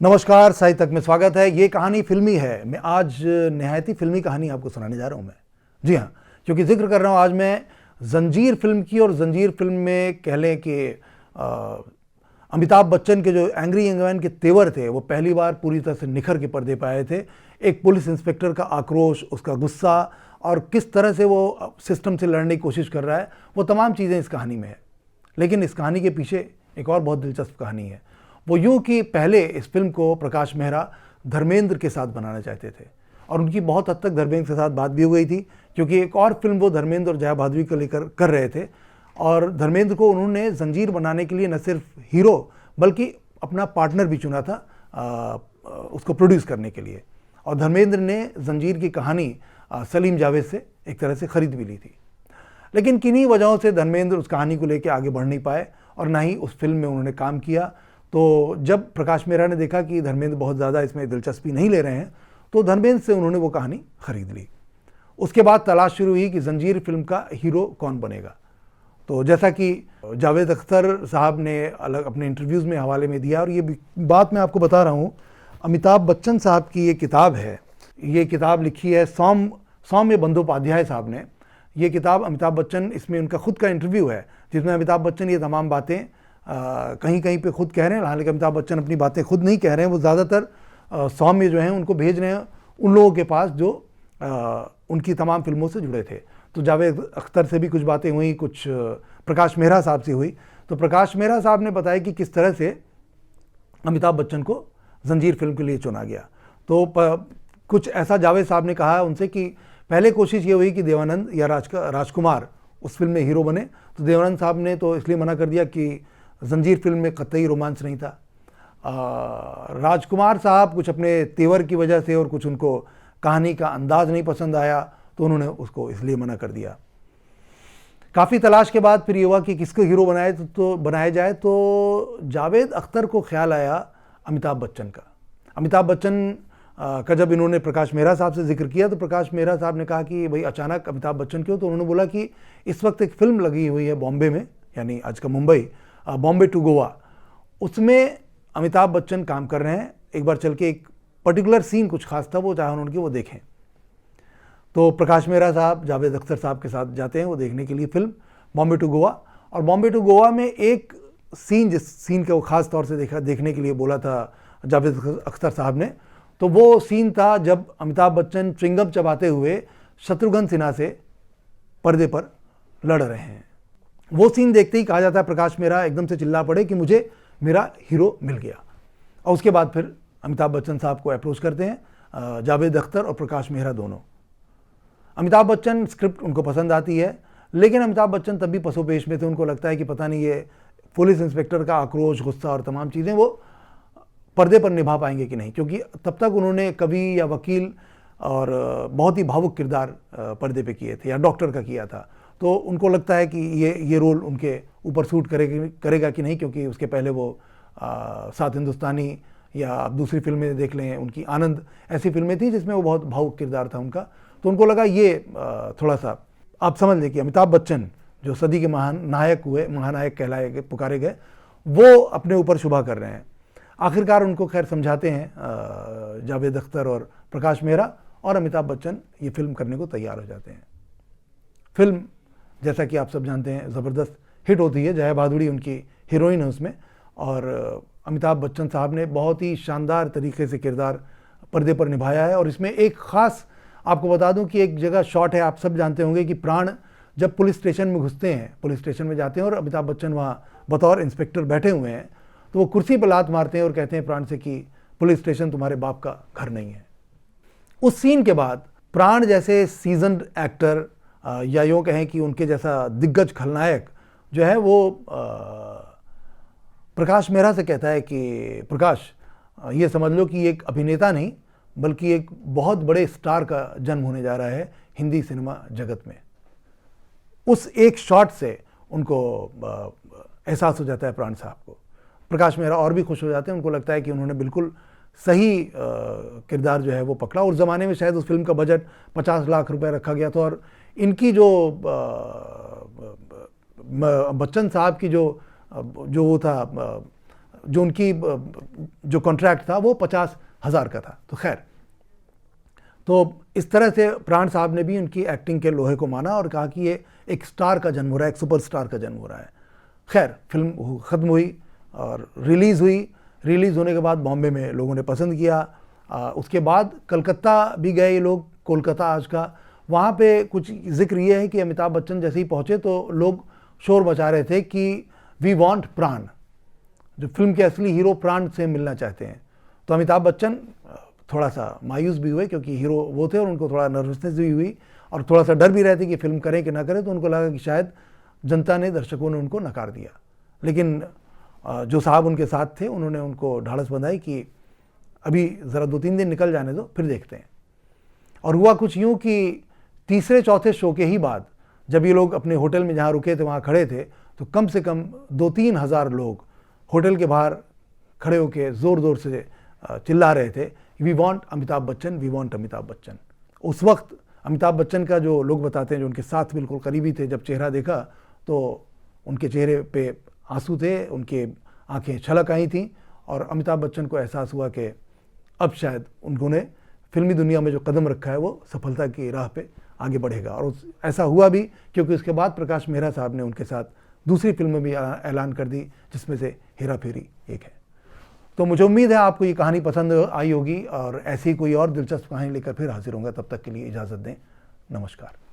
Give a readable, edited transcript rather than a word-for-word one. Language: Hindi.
नमस्कार, साहित्य तक में स्वागत है। ये कहानी फिल्मी है। मैं आज नहायत ही फिल्मी कहानी आपको सुनाने जा रहा हूँ। मैं जी हाँ, क्योंकि जिक्र कर रहा हूँ आज मैं जंजीर फिल्म की। और जंजीर फिल्म में कह लें कि अमिताभ बच्चन के जो एंग्री यंग मैन के तेवर थे वो पहली बार पूरी तरह से निखर के पर्दे पे आए थे। एक पुलिस इंस्पेक्टर का आक्रोश, उसका गुस्सा और किस तरह से वो सिस्टम से लड़ने की कोशिश कर रहा है, वो तमाम चीज़ें इस कहानी में है। लेकिन इस कहानी के पीछे एक और बहुत दिलचस्प कहानी है। वो यूं कि पहले इस फिल्म को प्रकाश मेहरा धर्मेंद्र के साथ बनाना चाहते थे और उनकी बहुत हद तक धर्मेंद्र के साथ बात भी हो गई थी, क्योंकि एक और फिल्म वो धर्मेंद्र और जया भादुरी को लेकर कर रहे थे। और धर्मेंद्र को उन्होंने जंजीर बनाने के लिए न सिर्फ हीरो बल्कि अपना पार्टनर भी चुना था उसको प्रोड्यूस करने के लिए। और धर्मेंद्र ने जंजीर की कहानी सलीम जावेद से एक तरह से ख़रीद भी ली थी। लेकिन किन्हीं वजहों से धर्मेंद्र उस कहानी को लेकर आगे बढ़ नहीं पाए और ना ही उस फिल्म में उन्होंने काम किया। तो जब प्रकाश मेहरा ने देखा कि धर्मेंद्र बहुत ज़्यादा इसमें दिलचस्पी नहीं ले रहे हैं, तो धर्मेंद्र से उन्होंने वो कहानी खरीद ली। उसके बाद तलाश शुरू हुई कि जंजीर फिल्म का हीरो कौन बनेगा। तो जैसा कि जावेद अख्तर साहब ने अलग अपने इंटरव्यूज़ में हवाले में दिया, और ये बात मैं आपको बता रहा हूँ, अमिताभ बच्चन साहब की ये किताब है। ये किताब लिखी है सौम्य बंदोपाध्याय साहब ने। ये किताब अमिताभ बच्चन, इसमें उनका खुद का इंटरव्यू है जिसमें अमिताभ बच्चन ये तमाम बातें कहीं कहीं पे खुद कह रहे हैं। हालांकि अमिताभ बच्चन अपनी बातें खुद नहीं कह रहे हैं, वो ज़्यादातर सौम्य जो हैं उनको भेज रहे हैं उन लोगों के पास जो उनकी तमाम फिल्मों से जुड़े थे। तो जावेद अख्तर से भी कुछ बातें हुई, कुछ प्रकाश मेहरा साहब से हुई। तो प्रकाश मेहरा साहब ने बताया कि किस तरह से अमिताभ बच्चन को जंजीर फिल्म के लिए चुना गया। तो कुछ ऐसा जावेद साहब ने कहा उनसे कि पहले कोशिश ये हुई कि देवानंद या राजकुमार उस फिल्म में हीरो बने। तो देवानंद साहब ने तो इसलिए मना कर दिया कि जंजीर फिल्म में कतई रोमांस नहीं था। राजकुमार साहब कुछ अपने तेवर की वजह से और कुछ उनको कहानी का अंदाज नहीं पसंद आया, तो उन्होंने उसको इसलिए मना कर दिया। काफ़ी तलाश के बाद फिर ये हुआ कि किसको हीरो बनाया जाए। तो जावेद अख्तर को ख्याल आया अमिताभ बच्चन का। अमिताभ बच्चन का जब इन्होंने प्रकाश मेहरा साहब से जिक्र किया तो प्रकाश मेहरा साहब ने कहा कि भाई अचानक अमिताभ बच्चन क्यों। तो उन्होंने बोला कि इस वक्त एक फ़िल्म लगी हुई है बॉम्बे में, यानी आज का मुंबई, बॉम्बे टू गोवा, उसमें अमिताभ बच्चन काम कर रहे हैं। एक बार चल के एक पर्टिकुलर सीन कुछ खास था, वो चाहे उनकी वो देखें। तो प्रकाश मेहरा साहब जावेद अख्तर साहब के साथ जाते हैं वो देखने के लिए फ़िल्म बॉम्बे टू गोवा। और बॉम्बे टू गोवा में एक सीन, जिस सीन का वो ख़ास तौर से देखने के लिए बोला था जावेद अख्तर साहब ने, तो वो सीन था जब अमिताभ बच्चन च्युइंगम चबाते हुए शत्रुघ्न सिन्हा से पर्दे पर लड़ रहे हैं। वो सीन देखते ही कहा जाता है प्रकाश मेहरा एकदम से चिल्ला पड़े कि मुझे मेरा हीरो मिल गया। और उसके बाद फिर अमिताभ बच्चन साहब को अप्रोच करते हैं जावेद अख्तर और प्रकाश मेहरा दोनों। अमिताभ बच्चन स्क्रिप्ट उनको पसंद आती है, लेकिन अमिताभ बच्चन तब भी पसोपेश में थे। उनको लगता है कि पता नहीं ये पुलिस इंस्पेक्टर का आक्रोश, गुस्सा और तमाम चीज़ें वो पर्दे पर निभा पाएंगे कि नहीं, क्योंकि तब तक उन्होंने कवि या वकील और बहुत ही भावुक किरदार पर्दे पे किए थे, या डॉक्टर का किया था। तो उनको लगता है कि ये रोल उनके ऊपर सूट करेगा कि नहीं, क्योंकि उसके पहले वो सात हिंदुस्तानी या आप दूसरी फिल्में देख लें, उनकी आनंद, ऐसी फिल्में थी जिसमें वो बहुत भावुक किरदार था उनका। तो उनको लगा ये थोड़ा सा, आप समझ लें कि अमिताभ बच्चन जो सदी के महानायक कहलाए पुकारे गए, वो अपने ऊपर शुभा कर रहे हैं। आखिरकार उनको खैर समझाते हैं जावेद अख्तर और प्रकाश मेहरा, और अमिताभ बच्चन ये फिल्म करने को तैयार हो जाते हैं। फिल्म जैसा कि आप सब जानते हैं ज़बरदस्त हिट होती है। जया भादुरी उनकी हीरोइन है उसमें, और अमिताभ बच्चन साहब ने बहुत ही शानदार तरीके से किरदार पर्दे पर निभाया है। और इसमें एक ख़ास आपको बता दूं कि एक जगह शॉट है, आप सब जानते होंगे कि प्राण जब पुलिस स्टेशन में घुसते हैं, पुलिस स्टेशन में जाते हैं और अमिताभ बच्चन वहाँ बतौर इंस्पेक्टर बैठे हुए हैं, तो वो कुर्सी पर लात मारते हैं और कहते हैं प्राण से कि पुलिस स्टेशन तुम्हारे बाप का घर नहीं है। उस सीन के बाद प्राण जैसे सीजन्ड एक्टर, या यूँ कहें कि उनके जैसा दिग्गज खलनायक जो है, वो प्रकाश मेहरा से कहता है कि प्रकाश, ये समझ लो कि एक अभिनेता नहीं बल्कि एक बहुत बड़े स्टार का जन्म होने जा रहा है हिंदी सिनेमा जगत में। उस एक शॉट से उनको एहसास हो जाता है प्राण साहब को। प्रकाश मेहरा और भी खुश हो जाते हैं, उनको लगता है कि उन्होंने बिल्कुल सही किरदार जो है वो पकड़ा। उस ज़माने में शायद उस फिल्म का बजट 50 लाख रुपए रखा गया था, और इनकी जो बच्चन साहब की जो वो था जो उनकी जो कॉन्ट्रैक्ट था वो 50,000 का था। तो खैर, तो इस तरह से प्राण साहब ने भी उनकी एक्टिंग के लोहे को माना और कहा कि ये एक स्टार का जन्म हो रहा है, एक सुपरस्टार का जन्म हो रहा है। खैर, फिल्म ख़त्म हुई और रिलीज़ हुई। रिलीज़ होने के बाद बॉम्बे में लोगों ने पसंद किया। उसके बाद कलकत्ता भी गए ये लोग, कोलकाता आज का। वहाँ पे कुछ जिक्र ये है कि अमिताभ बच्चन जैसे ही पहुँचे तो लोग शोर मचा रहे थे कि वी वांट प्राण, जो फिल्म के असली हीरो प्राण से मिलना चाहते हैं। तो अमिताभ बच्चन थोड़ा सा मायूस भी हुए क्योंकि हीरो वो थे और उनको थोड़ा नर्वसनेस भी हुई और थोड़ा सा डर भी रहती कि फिल्म करें कि ना करें। तो उनको लगा कि शायद जनता ने, दर्शकों ने उनको नकार दिया। लेकिन जो साहब उनके साथ थे उन्होंने उनको ढाढ़स बंधाई कि अभी ज़रा 2-3 दिन निकल जाने दो, फिर देखते हैं। और हुआ कुछ यूँ कि तीसरे चौथे शो के ही बाद जब ये लोग अपने होटल में जहाँ रुके थे वहाँ खड़े थे तो कम से कम 2-3 हज़ार लोग होटल के बाहर खड़े होकर ज़ोर ज़ोर से चिल्ला रहे थे, we want Amitabh Bachchan, we want Amitabh Bachchan. उस वक्त अमिताभ बच्चन का जो लोग बताते हैं, जो उनके साथ बिल्कुल करीबी थे, जब चेहरा देखा तो उनके चेहरे पे आंसू थे, उनके आंखें छलक आई थीं और अमिताभ बच्चन को एहसास हुआ कि अब शायद उन्होंने फिल्मी दुनिया में जो कदम रखा है वो सफलता की राह पे आगे बढ़ेगा। और ऐसा हुआ भी, क्योंकि उसके बाद प्रकाश मेहरा साहब ने उनके साथ दूसरी फिल्म में भी ऐलान कर दी, जिसमें से हेरा फेरी एक है। तो मुझे उम्मीद है आपको ये कहानी पसंद आई होगी और ऐसी कोई और दिलचस्प कहानी लेकर फिर हाजिर होंगे। तब तक के लिए इजाज़त दें। नमस्कार।